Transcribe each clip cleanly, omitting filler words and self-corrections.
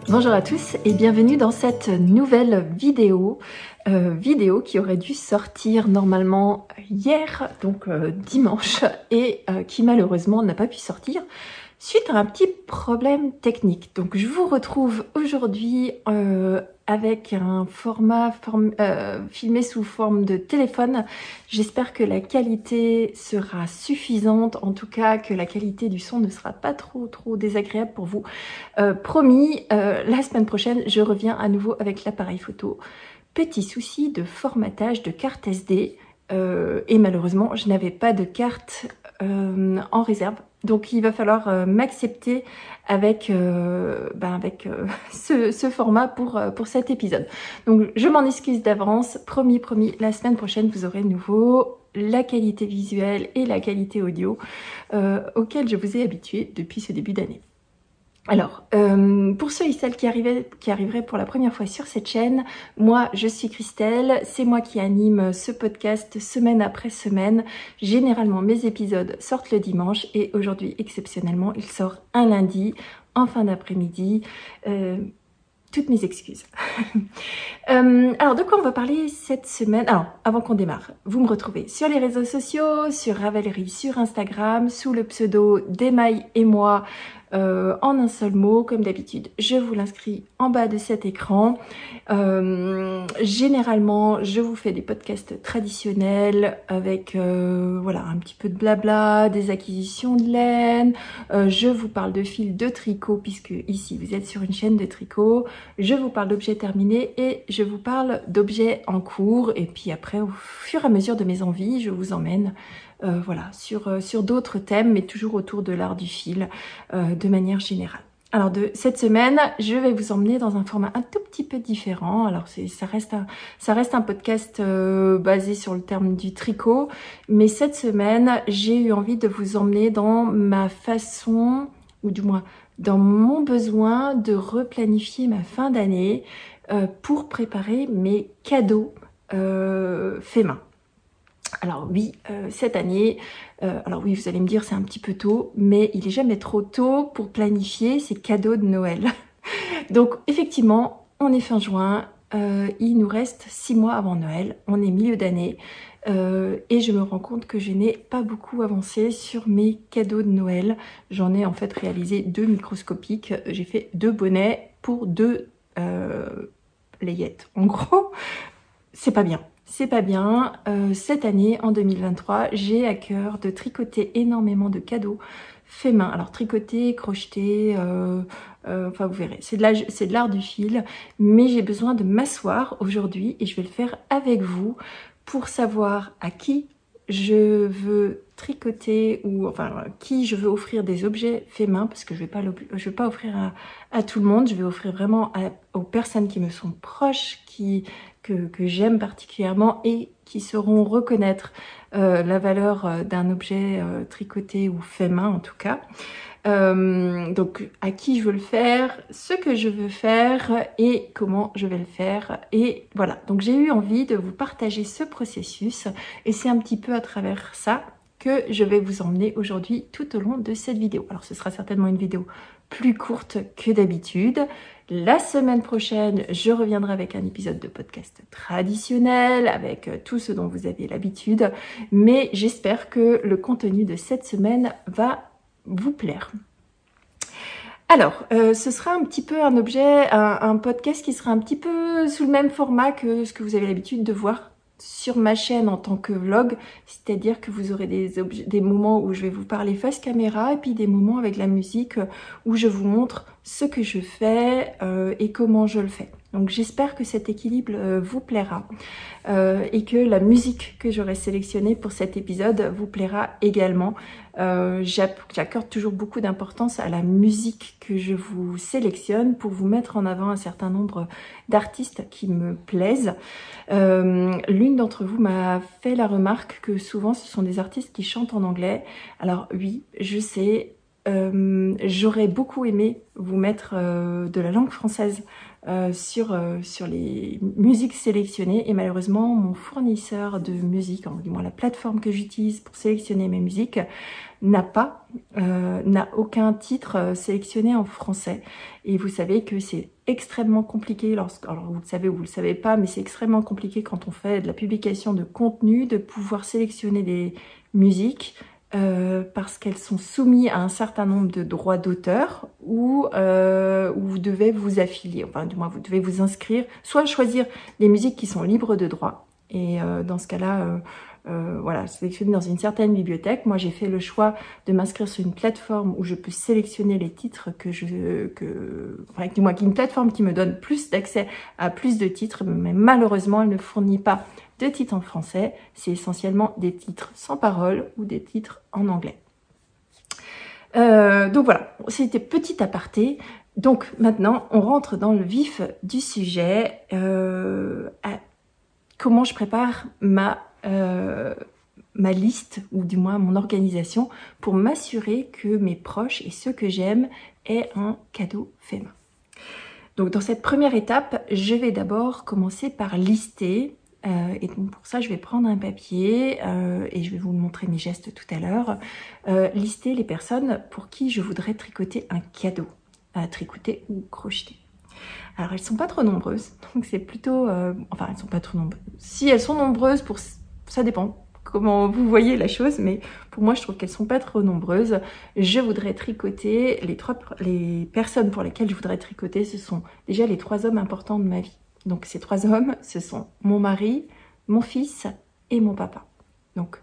Bonjour à tous et bienvenue dans cette nouvelle vidéo, qui aurait dû sortir normalement hier, donc dimanche, et qui malheureusement n'a pas pu sortir suite à un petit problème technique. Donc je vous retrouve aujourd'hui avec un format filmé sous forme de téléphone. J'espère que la qualité sera suffisante, en tout cas que la qualité du son ne sera pas trop désagréable pour vous. Promis, la semaine prochaine, je reviens à nouveau avec l'appareil photo. Petit souci de formatage de carte SD et malheureusement, je n'avais pas de carte en réserve. Donc il va falloir m'accepter avec, ce format pour cet épisode. Donc je m'en excuse d'avance, promis, la semaine prochaine vous aurez de nouveau la qualité visuelle et la qualité audio auxquelles je vous ai habitué depuis ce début d'année. Alors, pour ceux et celles qui arriveraient pour la première fois sur cette chaîne, moi je suis Christelle, c'est moi qui anime ce podcast semaine après semaine. Généralement mes épisodes sortent le dimanche et aujourd'hui exceptionnellement il sort un lundi en fin d'après-midi. Toutes mes excuses. Alors de quoi on va parler cette semaine? Alors avant qu'on démarre, vous me retrouvez sur les réseaux sociaux, sur Ravelry, sur Instagram, sous le pseudo d'Emaille et moi, en un seul mot comme d'habitude. Je vous l'inscris en bas de cet écran. Généralement je vous fais des podcasts traditionnels avec voilà, un petit peu de blabla, des acquisitions de laine, je vous parle de fil de tricot puisque ici vous êtes sur une chaîne de tricot, je vous parle d'objets terminés et je vous parle d'objets en cours, et puis après au fur et à mesure de mes envies je vous emmène voilà, sur d'autres thèmes, mais toujours autour de l'art du fil de manière générale. Alors de cette semaine, je vais vous emmener dans un format un tout petit peu différent. Alors ça reste un podcast basé sur le terme du tricot, mais cette semaine, j'ai eu envie de vous emmener dans ma façon, ou du moins dans mon besoin de replanifier ma fin d'année pour préparer mes cadeaux faits main. Alors oui, cette année, alors oui, vous allez me dire c'est un petit peu tôt, mais il n'est jamais trop tôt pour planifier ses cadeaux de Noël. Donc effectivement, on est fin juin, il nous reste 6 mois avant Noël, on est milieu d'année, et je me rends compte que je n'ai pas beaucoup avancé sur mes cadeaux de Noël. J'en ai en fait réalisé 2 microscopiques, j'ai fait 2 bonnets pour 2 layettes. En gros, c'est pas bien. C'est pas bien. Cette année, en 2023, j'ai à cœur de tricoter énormément de cadeaux faits main. Alors tricoter, crocheter, enfin vous verrez, c'est de l'art du fil. Mais j'ai besoin de m'asseoir aujourd'hui et je vais le faire avec vous pour savoir à qui je veux tricoter ou enfin qui je veux offrir des objets faits main, parce que je vais pas offrir à tout le monde. Je vais offrir vraiment aux personnes qui me sont proches, que j'aime particulièrement et qui sauront reconnaître la valeur d'un objet tricoté ou fait main en tout cas. Donc à qui je veux le faire, ce que je veux faire et comment je vais le faire. Et voilà, donc j'ai eu envie de vous partager ce processus et c'est un petit peu à travers ça que je vais vous emmener aujourd'hui tout au long de cette vidéo. Alors ce sera certainement une vidéo plus courte que d'habitude. La semaine prochaine, je reviendrai avec un épisode de podcast traditionnel, avec tout ce dont vous avez l'habitude, mais j'espère que le contenu de cette semaine va vous plaire. Alors, ce sera un petit peu un podcast qui sera un petit peu sous le même format que ce que vous avez l'habitude de voir sur ma chaîne en tant que vlog, c'est-à-dire que vous aurez des moments où je vais vous parler face caméra et puis des moments avec la musique où je vous montre ce que je fais et comment je le fais. Donc j'espère que cet équilibre vous plaira et que la musique que j'aurai sélectionnée pour cet épisode vous plaira également. J'accorde toujours beaucoup d'importance à la musique que je vous sélectionne pour vous mettre en avant un certain nombre d'artistes qui me plaisent. L'une d'entre vous m'a fait la remarque que souvent ce sont des artistes qui chantent en anglais. Alors oui, je sais, j'aurais beaucoup aimé vous mettre de la langue française sur les musiques sélectionnées, et malheureusement mon fournisseur de musique, du moins la plateforme que j'utilise pour sélectionner mes musiques, n'a aucun titre sélectionné en français. Et vous savez que c'est extrêmement compliqué alors vous le savez ou vous le savez pas, mais c'est extrêmement compliqué quand on fait de la publication de contenu de pouvoir sélectionner des musiques parce qu'elles sont soumises à un certain nombre de droits d'auteur où vous devez vous affilier, enfin du moins vous devez vous inscrire, soit choisir des musiques qui sont libres de droit, et dans ce cas-là voilà, sélectionner dans une certaine bibliothèque. Moi j'ai fait le choix de m'inscrire sur une plateforme où je peux sélectionner les titres enfin, du moins une plateforme qui me donne plus d'accès à plus de titres, mais malheureusement elle ne fournit pas de titres en français, c'est essentiellement des titres sans parole ou des titres en anglais. Donc voilà, c'était petit aparté. Donc maintenant, on rentre dans le vif du sujet. Comment je prépare ma liste, ou du moins mon organisation, pour m'assurer que mes proches et ceux que j'aime aient un cadeau fait main. Donc dans cette première étape, je vais d'abord commencer par lister. Et donc pour ça, je vais prendre un papier et je vais vous montrer mes gestes tout à l'heure. Lister les personnes pour qui je voudrais tricoter un cadeau, tricoter ou crocheter. Alors elles sont pas trop nombreuses, donc c'est plutôt... enfin elles sont pas trop nombreuses. Si elles sont nombreuses, ça dépend comment vous voyez la chose, mais pour moi je trouve qu'elles sont pas trop nombreuses. Je voudrais tricoter, les personnes pour lesquelles je voudrais tricoter, ce sont déjà les 3 hommes importants de ma vie. Donc ces 3 hommes, ce sont mon mari, mon fils et mon papa. Donc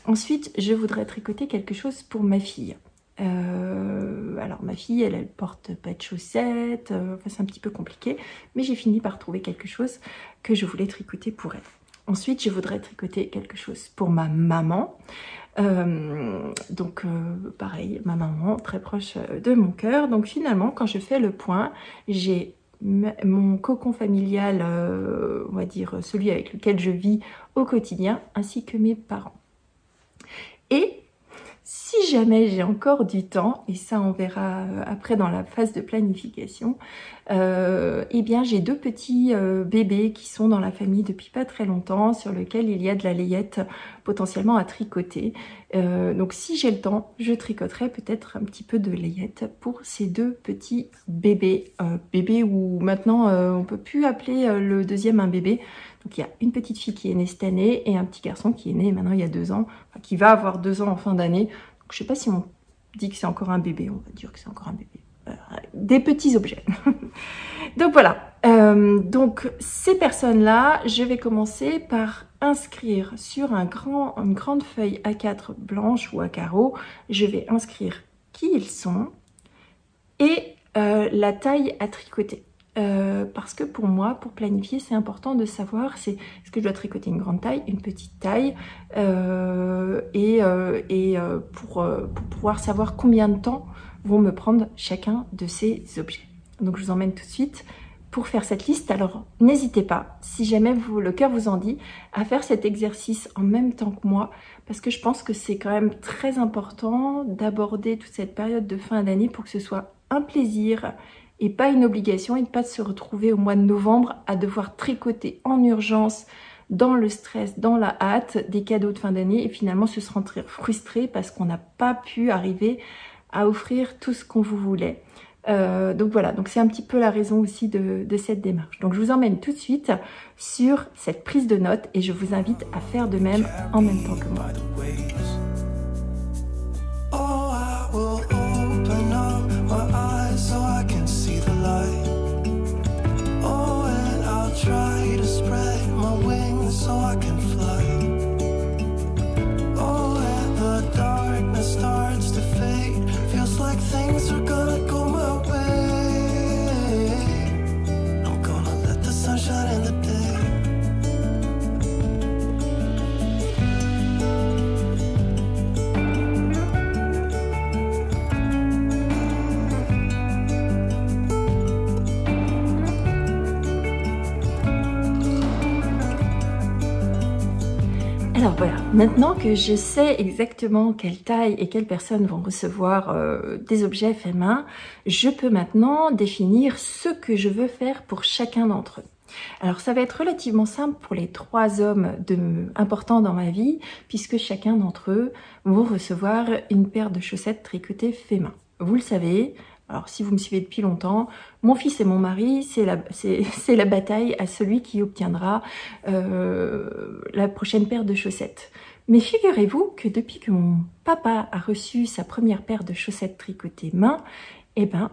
ensuite, je voudrais tricoter quelque chose pour ma fille. Alors ma fille, elle porte pas de chaussettes, enfin, c'est un petit peu compliqué, mais j'ai fini par trouver quelque chose que je voulais tricoter pour elle. Ensuite, je voudrais tricoter quelque chose pour ma maman. Pareil, ma maman, très proche de mon cœur. Donc finalement, quand je fais le point, j'ai mon cocon familial, on va dire celui avec lequel je vis au quotidien, ainsi que mes parents. Et si jamais j'ai encore du temps, et ça on verra après dans la phase de planification, eh bien j'ai 2 petits bébés qui sont dans la famille depuis pas très longtemps, sur lesquels il y a de la layette potentiellement à tricoter. Donc si j'ai le temps, je tricoterai peut-être un petit peu de layette pour ces 2 petits bébés. Bébés où maintenant on peut plus appeler le deuxième un bébé. Donc il y a une petite fille qui est née cette année et un petit garçon qui est né maintenant il y a 2 ans, enfin, qui va avoir 2 ans en fin d'année. Donc je sais pas si on dit que c'est encore un bébé, on va dire que c'est encore un bébé. Des petits objets. Donc voilà, donc ces personnes-là, je vais commencer par inscrire sur une grande feuille A4 blanche ou à carreaux, je vais inscrire qui ils sont et la taille à tricoter. Parce que pour moi, pour planifier, c'est important de savoir est-ce que je dois tricoter une grande taille, une petite taille, pour pouvoir savoir combien de temps vont me prendre chacun de ces objets. Donc je vous emmène tout de suite pour faire cette liste. Alors n'hésitez pas, si jamais le cœur vous en dit, à faire cet exercice en même temps que moi, parce que je pense que c'est quand même très important d'aborder toute cette période de fin d'année pour que ce soit un plaisir et pas une obligation, et de pas se retrouver au mois de novembre à devoir tricoter en urgence, dans le stress, dans la hâte des cadeaux de fin d'année, et finalement se sentir frustré parce qu'on n'a pas pu arriver à offrir tout ce qu'on vous voulait. Donc voilà, donc c'est un petit peu la raison aussi de cette démarche. Donc je vous emmène tout de suite sur cette prise de notes et je vous invite à faire de même en même temps que moi. Try to spread my wings so I can fly. Oh, and the darkness starts to fade. Feels like things are gonna go my way. I'm gonna let the sun shine in the day. Alors voilà, maintenant que je sais exactement quelle taille et quelles personnes vont recevoir des objets faits main, je peux maintenant définir ce que je veux faire pour chacun d'entre eux. Alors ça va être relativement simple pour les 3 hommes importants dans ma vie, puisque chacun d'entre eux vont recevoir une paire de chaussettes tricotées fait main. Vous le savez, alors si vous me suivez depuis longtemps, mon fils et mon mari, c'est la bataille à celui qui obtiendra la prochaine paire de chaussettes. Mais figurez-vous que depuis que mon papa a reçu sa première paire de chaussettes tricotées main, eh ben,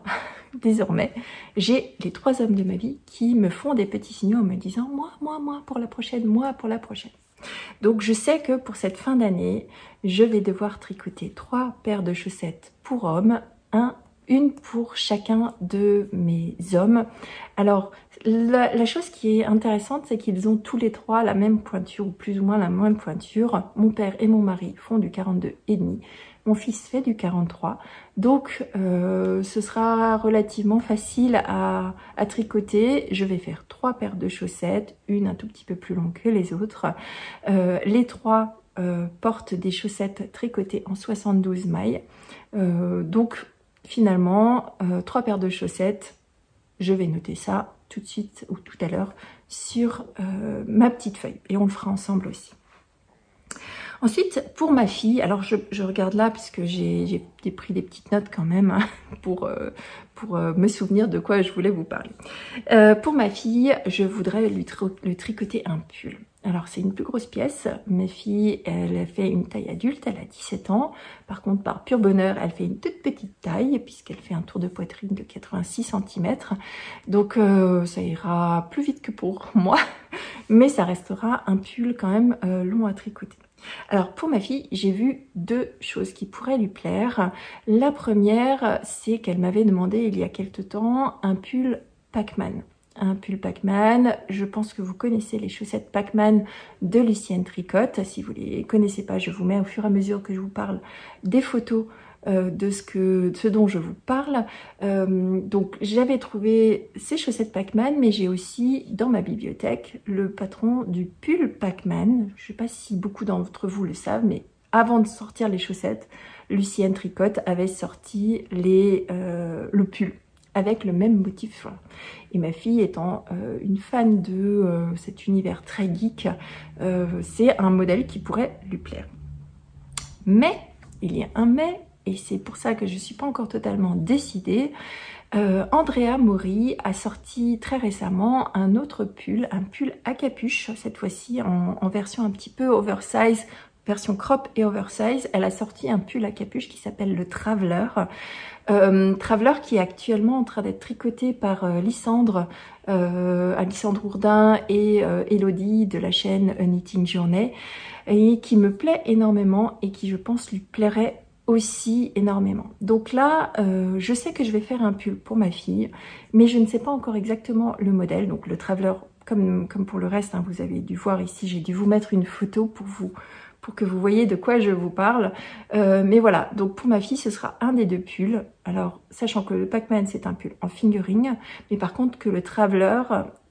désormais, j'ai les 3 hommes de ma vie qui me font des petits signaux en me disant « moi, pour la prochaine, moi, pour la prochaine ». Donc, je sais que pour cette fin d'année, je vais devoir tricoter 3 paires de chaussettes pour hommes, une pour chacun de mes hommes. Alors, la chose qui est intéressante, c'est qu'ils ont tous les 3 la même pointure, ou plus ou moins la même pointure. Mon père et mon mari font du 42,5. Mon fils fait du 43. Donc, ce sera relativement facile à tricoter. Je vais faire 3 paires de chaussettes, une un tout petit peu plus longue que les autres. Les 3 portent des chaussettes tricotées en 72 mailles. Donc, finalement, 3 paires de chaussettes, je vais noter ça tout de suite ou tout à l'heure sur ma petite feuille. Et on le fera ensemble aussi. Ensuite, pour ma fille, alors je regarde là puisque j'ai pris des petites notes quand même hein, pour me souvenir de quoi je voulais vous parler. Pour ma fille, je voudrais lui tricoter un pull. Alors c'est une plus grosse pièce, ma fille elle a fait une taille adulte, elle a 17 ans, par contre par pur bonheur elle fait une toute petite taille puisqu'elle fait un tour de poitrine de 86 cm, donc ça ira plus vite que pour moi, mais ça restera un pull quand même long à tricoter. Alors pour ma fille, j'ai vu 2 choses qui pourraient lui plaire. La première, c'est qu'elle m'avait demandé il y a quelque temps un pull Pac-Man. Un pull Pac-Man, je pense que vous connaissez les chaussettes Pac-Man de Lucienne Tricotte. Si vous ne les connaissez pas, je vous mets au fur et à mesure que je vous parle des photos de ce dont je vous parle. Donc j'avais trouvé ces chaussettes Pac-Man, mais j'ai aussi dans ma bibliothèque le patron du pull Pac-Man. Je ne sais pas si beaucoup d'entre vous le savent, mais avant de sortir les chaussettes, Lucienne Tricotte avait sorti le pull avec le même motif. Et ma fille étant une fan de cet univers très geek, c'est un modèle qui pourrait lui plaire. Mais, il y a un mais, et c'est pour ça que je ne suis pas encore totalement décidée, Andrea Mori a sorti très récemment un autre pull, un pull à capuche, cette fois-ci en version un petit peu oversize, version crop et oversize. Elle a sorti un pull à capuche qui s'appelle le Traveler. Traveler qui est actuellement en train d'être tricoté par Lysandre Ourdin et Elodie de la chaîne Knitting Journey, et qui me plaît énormément et qui je pense lui plairait aussi énormément. Donc là, je sais que je vais faire un pull pour ma fille, mais je ne sais pas encore exactement le modèle. Donc le Traveler, comme pour le reste, hein, vous avez dû voir ici, j'ai dû vous mettre une photo pour que vous voyez de quoi je vous parle. Mais voilà, donc pour ma fille, ce sera un des 2 pulls. Alors, sachant que le Pac-Man, c'est un pull en fingering, mais par contre que le Traveler,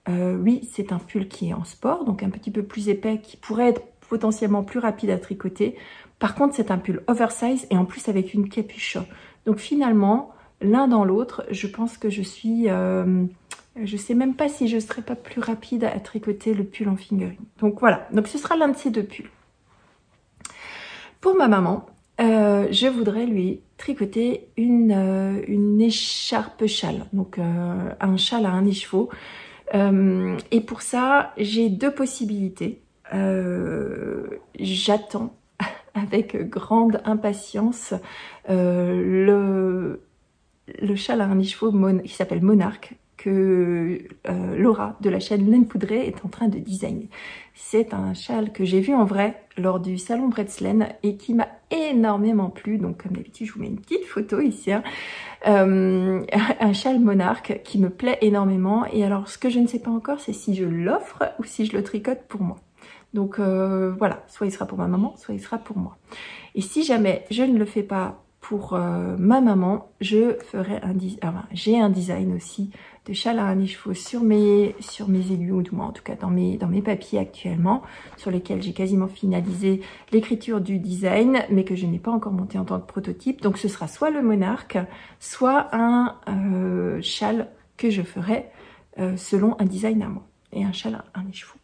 oui, c'est un pull qui est en sport, donc un petit peu plus épais, qui pourrait être potentiellement plus rapide à tricoter. Par contre, c'est un pull oversize et en plus avec une capuche. Donc finalement, l'un dans l'autre, je pense que je suis... je sais même pas si je serais pas plus rapide à tricoter le pull en fingering. Donc voilà, donc ce sera l'un de ces 2 pulls. Pour ma maman, je voudrais lui tricoter une écharpe châle, donc un châle à un écheveau. Et pour ça, j'ai 2 possibilités. J'attends avec grande impatience le châle à un écheveau qui s'appelle Monarque, que Laura de la chaîne Laine Poudrée est en train de designer. C'est un châle que j'ai vu en vrai lors du salon Bretzlen et qui m'a énormément plu. Donc comme d'habitude, je vous mets une petite photo ici. Hein. Un châle Monarque qui me plaît énormément. Et alors, ce que je ne sais pas encore, c'est si je l'offre ou si je le tricote pour moi. Donc voilà, soit il sera pour ma maman, soit il sera pour moi. Et si jamais je ne le fais pas pour ma maman, je ferai j'ai un design aussi de châle à harnais chevaux sur mes élus, ou du moins en tout cas dans mes papiers actuellement, sur lesquels j'ai quasiment finalisé l'écriture du design, mais que je n'ai pas encore monté en tant que prototype. Donc ce sera soit le monarque, soit un châle que je ferai selon un design à moi, et un châle à harnais chevaux.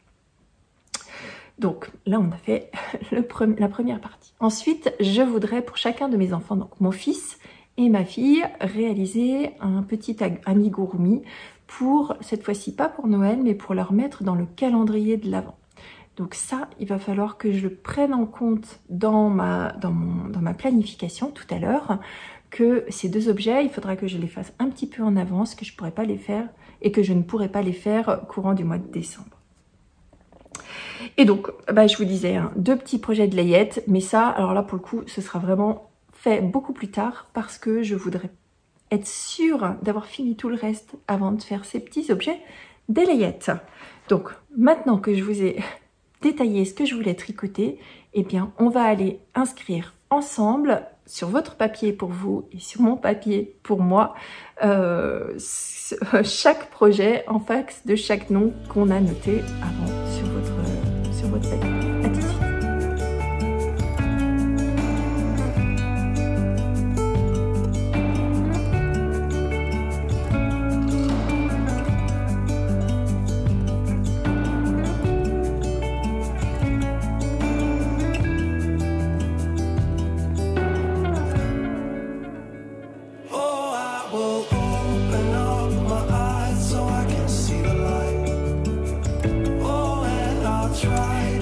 Donc là, on a fait la première partie. Ensuite, je voudrais pour chacun de mes enfants, donc mon fils et ma fille, réaliser un petit amigurumi pour, cette fois-ci pas pour Noël, mais pour leur mettre dans le calendrier de l'Avent. Donc ça, il va falloir que je le prenne en compte dans ma planification tout à l'heure, que ces deux objets, il faudra que je les fasse un petit peu en avance, que je pourrais pas les faire et que je ne pourrai pas les faire courant du mois de décembre. Et donc, je vous disais, hein, 2 petits projets de layettes, mais ça, alors là, pour le coup, ce sera vraiment fait beaucoup plus tard parce que je voudrais être sûre d'avoir fini tout le reste avant de faire ces petits objets des layettes. Donc, maintenant que je vous ai détaillé ce que je voulais tricoter, eh bien, on va aller inscrire ensemble sur votre papier pour vous et sur mon papier pour moi chaque projet en face de chaque nom qu'on a noté avant sur votre papier. À tout de suite.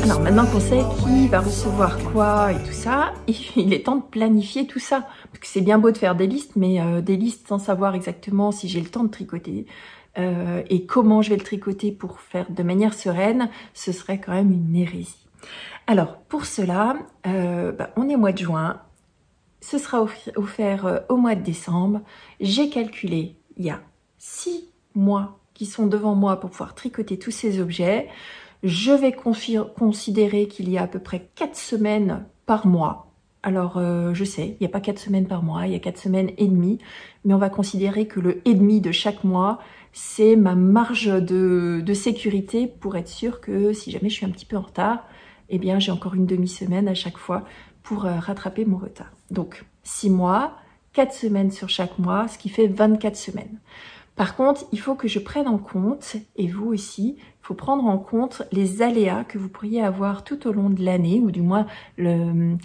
Alors maintenant qu'on sait qui va recevoir quoi et tout ça, il est temps de planifier tout ça. Parce que c'est bien beau de faire des listes, mais des listes sans savoir exactement si j'ai le temps de tricoter et comment je vais le tricoter pour faire de manière sereine, ce serait quand même une hérésie. Alors pour cela, on est au mois de juin, ce sera offert au mois de décembre. J'ai calculé, il y a 6 mois qui sont devant moi pour pouvoir tricoter tous ces objets. Je vais considérer qu'il y a à peu près 4 semaines par mois. Alors, je sais, il n'y a pas 4 semaines par mois, il y a 4 semaines et demie. Mais on va considérer que le et demi de chaque mois, c'est ma marge de sécurité pour être sûr que si jamais je suis un petit peu en retard, eh bien, j'ai encore une demi-semaine à chaque fois pour rattraper mon retard. Donc, 6 mois, 4 semaines sur chaque mois, ce qui fait 24 semaines. Par contre, il faut que je prenne en compte, et vous aussi, il faut prendre en compte les aléas que vous pourriez avoir tout au long de l'année, ou du moins les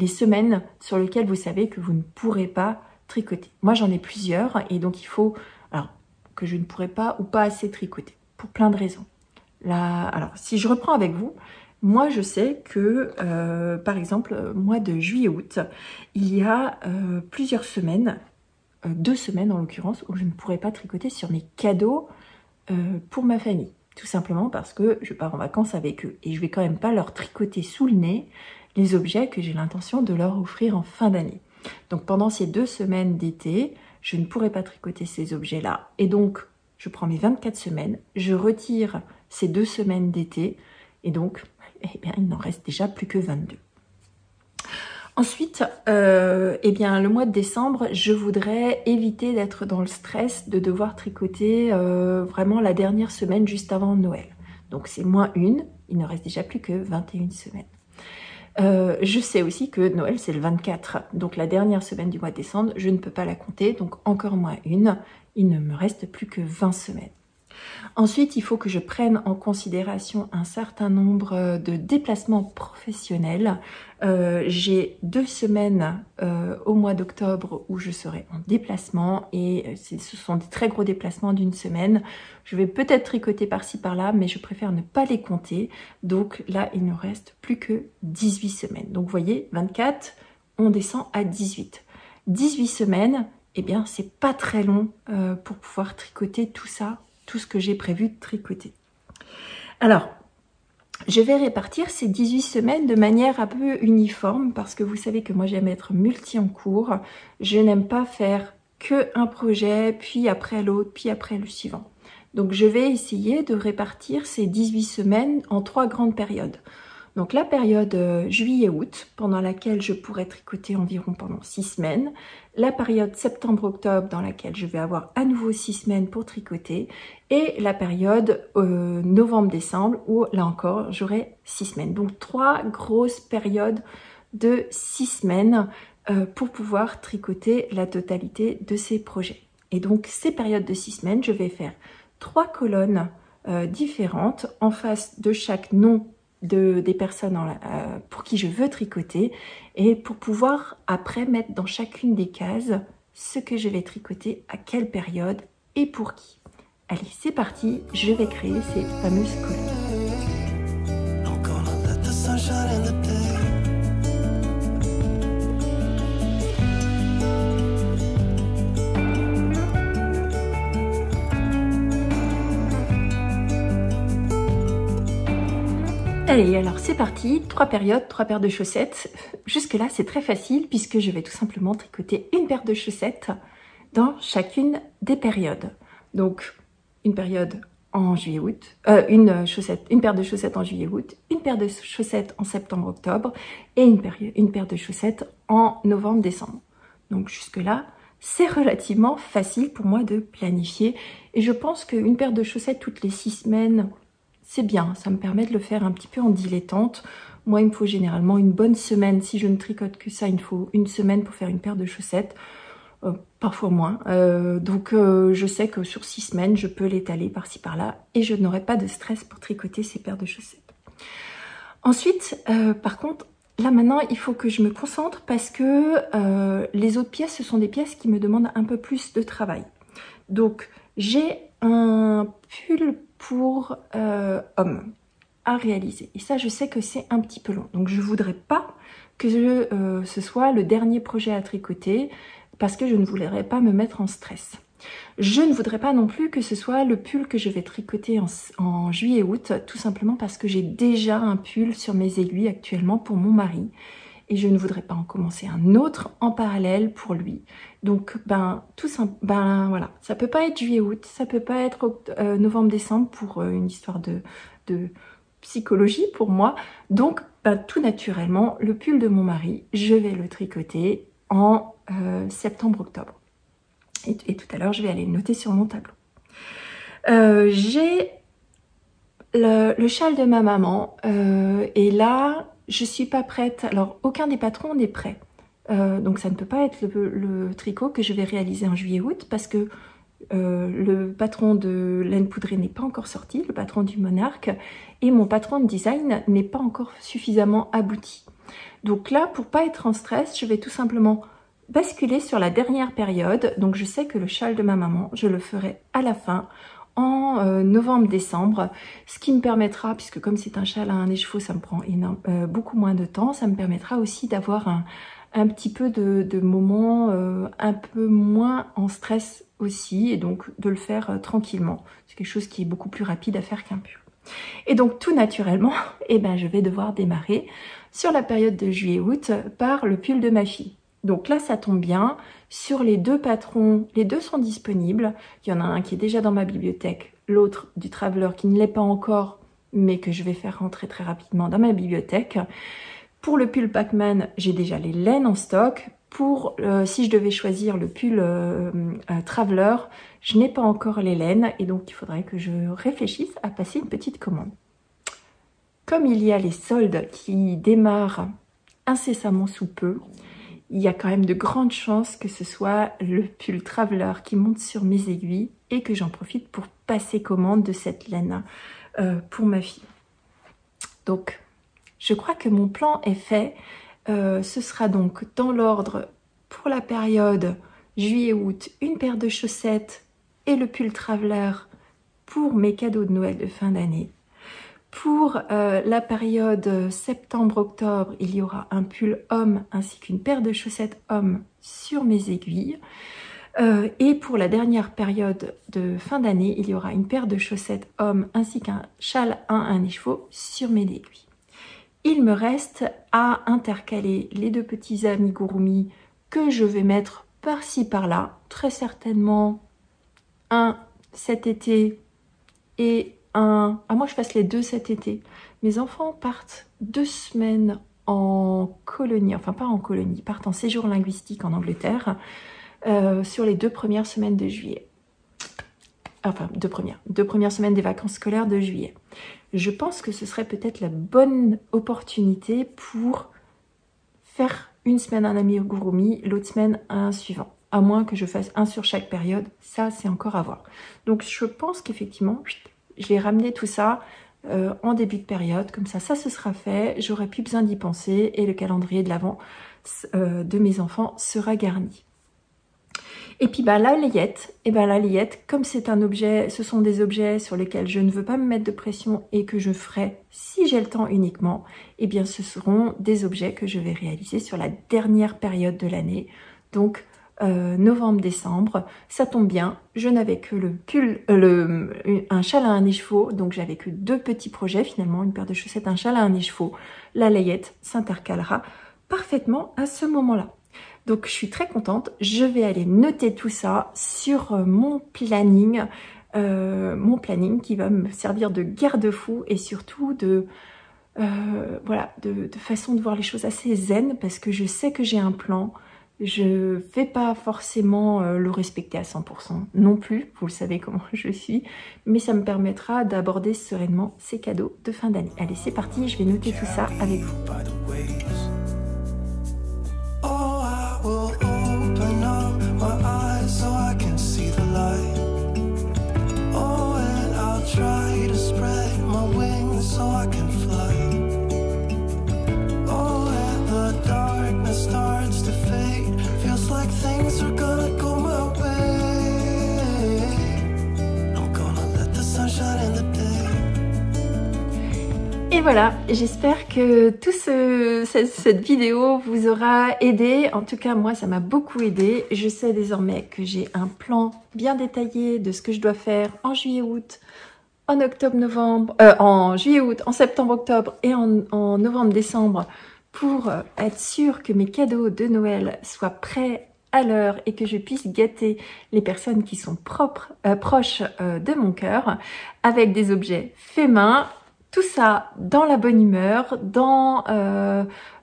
semaines sur lesquelles vous savez que vous ne pourrez pas tricoter. Moi, j'en ai plusieurs, et donc il faut que je ne pourrai pas ou pas assez tricoter, pour plein de raisons. Alors, si je reprends avec vous, moi, je sais que, par exemple, mois de juillet-août, il y a plusieurs semaines, 2 semaines en l'occurrence, où je ne pourrais pas tricoter sur mes cadeaux pour ma famille. Tout simplement parce que je pars en vacances avec eux. Et je vais quand même pas leur tricoter sous le nez les objets que j'ai l'intention de leur offrir en fin d'année. Donc pendant ces 2 semaines d'été, je ne pourrai pas tricoter ces objets-là. Et donc, je prends mes 24 semaines, je retire ces 2 semaines d'été. Et donc, eh bien, il n'en reste déjà plus que 22. Ensuite, le mois de décembre, je voudrais éviter d'être dans le stress de devoir tricoter vraiment la dernière semaine juste avant Noël. Donc c'est -1, il ne reste déjà plus que 21 semaines. Je sais aussi que Noël c'est le 24, donc la dernière semaine du mois de décembre, je ne peux pas la compter, donc encore -1, il ne me reste plus que 20 semaines. Ensuite, il faut que je prenne en considération un certain nombre de déplacements professionnels. J'ai 2 semaines au mois d'octobre où je serai en déplacement et ce sont des très gros déplacements d'1 semaine. Je vais peut-être tricoter par-ci par-là, mais je préfère ne pas les compter. Donc là, il ne reste plus que 18 semaines. Donc vous voyez, 24, on descend à 18. 18 semaines, eh bien, c'est pas très long pour pouvoir tricoter tout ça, tout ce que j'ai prévu de tricoter. Alors, je vais répartir ces 18 semaines de manière un peu uniforme parce que vous savez que moi j'aime être multi en cours. Je n'aime pas faire que un projet, puis après l'autre, puis après le suivant. Donc je vais essayer de répartir ces 18 semaines en 3 grandes périodes. Donc la période juillet-août, pendant laquelle je pourrais tricoter environ pendant 6 semaines. La période septembre-octobre, dans laquelle je vais avoir à nouveau 6 semaines pour tricoter. Et la période novembre-décembre, où là encore, j'aurai 6 semaines. Donc 3 grosses périodes de 6 semaines pour pouvoir tricoter la totalité de ces projets. Et donc ces périodes de 6 semaines, je vais faire 3 colonnes différentes en face de chaque nom des personnes pour qui je veux tricoter, et pour pouvoir après mettre dans chacune des cases ce que je vais tricoter, à quelle période et pour qui. Allez, c'est parti, je vais créer ces fameuses colonnes. I'm gonna let the sun shine in the day. Allez, alors c'est parti, 3 périodes, 3 paires de chaussettes. Jusque là c'est très facile puisque je vais tout simplement tricoter une paire de chaussettes dans chacune des périodes. Donc une période en juillet-août, une paire de chaussettes en juillet-août, une paire de chaussettes en septembre-octobre et une paire de chaussettes en novembre-décembre. Donc jusque là c'est relativement facile pour moi de planifier, et je pense qu'une paire de chaussettes toutes les 6 semaines, c'est bien, ça me permet de le faire un petit peu en dilettante. Moi, il me faut généralement une bonne semaine. Si je ne tricote que ça, il me faut une semaine pour faire une paire de chaussettes, parfois moins. Donc, je sais que sur 6 semaines, je peux l'étaler par-ci par-là et je n'aurai pas de stress pour tricoter ces paires de chaussettes. Ensuite, par contre, là maintenant, il faut que je me concentre parce que les autres pièces, ce sont des pièces qui me demandent un peu plus de travail. Donc, j'ai un pull pour hommes à réaliser. Et ça, je sais que c'est un petit peu long. Donc, je ne voudrais pas que ce soit le dernier projet à tricoter parce que je ne voudrais pas me mettre en stress. Je ne voudrais pas non plus que ce soit le pull que je vais tricoter en juillet-août, tout simplement parce que j'ai déjà un pull sur mes aiguilles actuellement pour mon mari. Et je ne voudrais pas en commencer un autre en parallèle pour lui. Donc, voilà, ça peut pas être juillet-août, ça peut pas être novembre-décembre pour une histoire de psychologie pour moi. Donc, tout naturellement, le pull de mon mari, je vais le tricoter en septembre-octobre. Et tout à l'heure, je vais aller le noter sur mon tableau. J'ai le châle de ma maman, et là, je suis pas prête. Alors, aucun des patrons n'est prêt. Donc, ça ne peut pas être le tricot que je vais réaliser en juillet-août parce que le patron de laine poudrée n'est pas encore sorti, le patron du monarque, et mon patron de design n'est pas encore suffisamment abouti. Donc là, pour pas être en stress, je vais tout simplement basculer sur la dernière période. Donc, je sais que le châle de ma maman, je le ferai à la fin, en novembre-décembre, ce qui me permettra, puisque comme c'est un châle à un écheveau, ça me prend beaucoup moins de temps, ça me permettra aussi d'avoir un petit peu de moments un peu moins en stress aussi, et donc de le faire tranquillement. C'est quelque chose qui est beaucoup plus rapide à faire qu'un pull. Et donc tout naturellement, je vais devoir démarrer sur la période de juillet-août par le pull de ma fille. Donc là, ça tombe bien. Sur les 2 patrons, les 2 sont disponibles. Il y en a un qui est déjà dans ma bibliothèque, l'autre du Traveler qui ne l'est pas encore, mais que je vais faire rentrer très rapidement dans ma bibliothèque. Pour le pull Pac-Man, j'ai déjà les laines en stock. Pour, si je devais choisir le pull Traveler, je n'ai pas encore les laines et donc il faudrait que je réfléchisse à passer une petite commande. Comme il y a les soldes qui démarrent incessamment sous peu, il y a quand même de grandes chances que ce soit le pull Traveler qui monte sur mes aiguilles et que j'en profite pour passer commande de cette laine pour ma fille. Donc, je crois que mon plan est fait. Ce sera donc dans l'ordre pour la période juillet-août, une paire de chaussettes et le pull Traveler pour mes cadeaux de Noël de fin d'année. Pour la période septembre-octobre, il y aura un pull homme ainsi qu'une paire de chaussettes homme sur mes aiguilles. Et pour la dernière période de fin d'année, il y aura une paire de chaussettes homme ainsi qu'un châle à un écheveau sur mes aiguilles. Il me reste à intercaler les 2 petits amigurumi que je vais mettre par-ci par-là. Très certainement un cet été et à moi je fasse les deux cet été. Mes enfants partent 2 semaines en colonie, enfin pas en colonie, ils partent en séjour linguistique en Angleterre sur les 2 premières semaines de juillet. Enfin, 2 premières semaines des vacances scolaires de juillet. Je pense que ce serait peut-être la bonne opportunité pour faire une semaine un amigurumi, l'autre semaine un suivant. À moins que je fasse un sur chaque période, ça c'est encore à voir. Donc je pense qu'effectivement, je vais ramener tout ça en début de période, comme ça ce sera fait, j'aurai plus besoin d'y penser et le calendrier de l'avant de mes enfants sera garni. Et puis bah, la layette, comme c'est un objet, ce sont des objets sur lesquels je ne veux pas me mettre de pression et que je ferai si j'ai le temps uniquement, eh bien ce seront des objets que je vais réaliser sur la dernière période de l'année, donc novembre-décembre. Ça tombe bien, je n'avais que un châle à un écheveau, donc j'avais que 2 petits projets finalement, une paire de chaussettes, un châle à un écheveau. La layette s'intercalera parfaitement à ce moment-là. Donc je suis très contente, je vais aller noter tout ça sur mon planning qui va me servir de garde-fou et surtout de façon de voir les choses assez zen, parce que je sais que j'ai un plan, je vais pas forcément le respecter à 100% non plus, vous le savez comment je suis, mais ça me permettra d'aborder sereinement ces cadeaux de fin d'année. Allez, c'est parti, je vais noter tout ça avec vous. Try to spread my wings so I can fly. Oh, and the darkness starts to fade. Feels like things are gonna go my way. I'm gonna let the sun shine in the day. Et voilà, j'espère que cette vidéo vous aura aidé. En tout cas, moi, ça m'a beaucoup aidé. Je sais désormais que j'ai un plan bien détaillé de ce que je dois faire en juillet-août, en octobre-novembre, en juillet-août, en septembre-octobre et en novembre-décembre pour être sûr que mes cadeaux de Noël soient prêts à l'heure et que je puisse gâter les personnes qui sont proches de mon cœur avec des objets faits main. Tout ça dans la bonne humeur,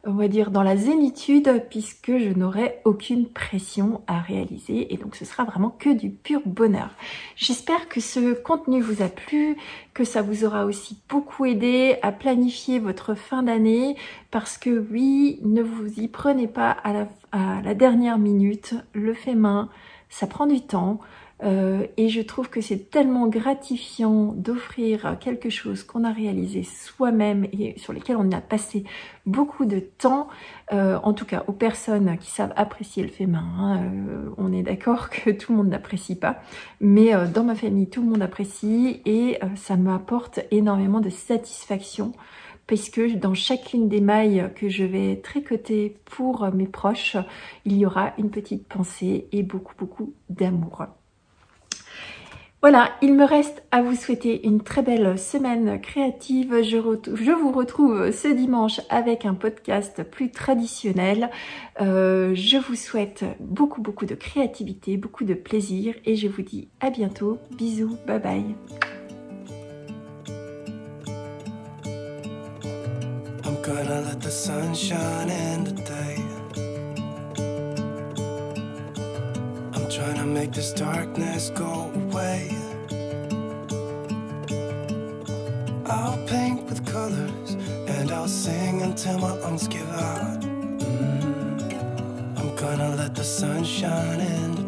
on va dire dans la zénitude, puisque je n'aurai aucune pression à réaliser et donc ce sera vraiment que du pur bonheur. J'espère que ce contenu vous a plu, que ça vous aura aussi beaucoup aidé à planifier votre fin d'année, parce que oui, ne vous y prenez pas à la dernière minute, le fait main, ça prend du temps. Et je trouve que c'est tellement gratifiant d'offrir quelque chose qu'on a réalisé soi-même et sur lesquels on a passé beaucoup de temps, en tout cas aux personnes qui savent apprécier le fait main. Hein, on est d'accord que tout le monde n'apprécie pas, mais dans ma famille tout le monde apprécie et ça m'apporte énormément de satisfaction, puisque dans chacune des mailles que je vais tricoter pour mes proches, il y aura une petite pensée et beaucoup d'amour. Voilà, il me reste à vous souhaiter une très belle semaine créative. Je vous retrouve ce dimanche avec un podcast plus traditionnel. Je vous souhaite beaucoup de créativité, beaucoup de plaisir et je vous dis à bientôt. Bisous, bye bye. I'm gonna let the sun shine in the day. Trying to make this darkness go away. I'll paint with colors and I'll sing until my lungs give out. I'm gonna let the sun shine in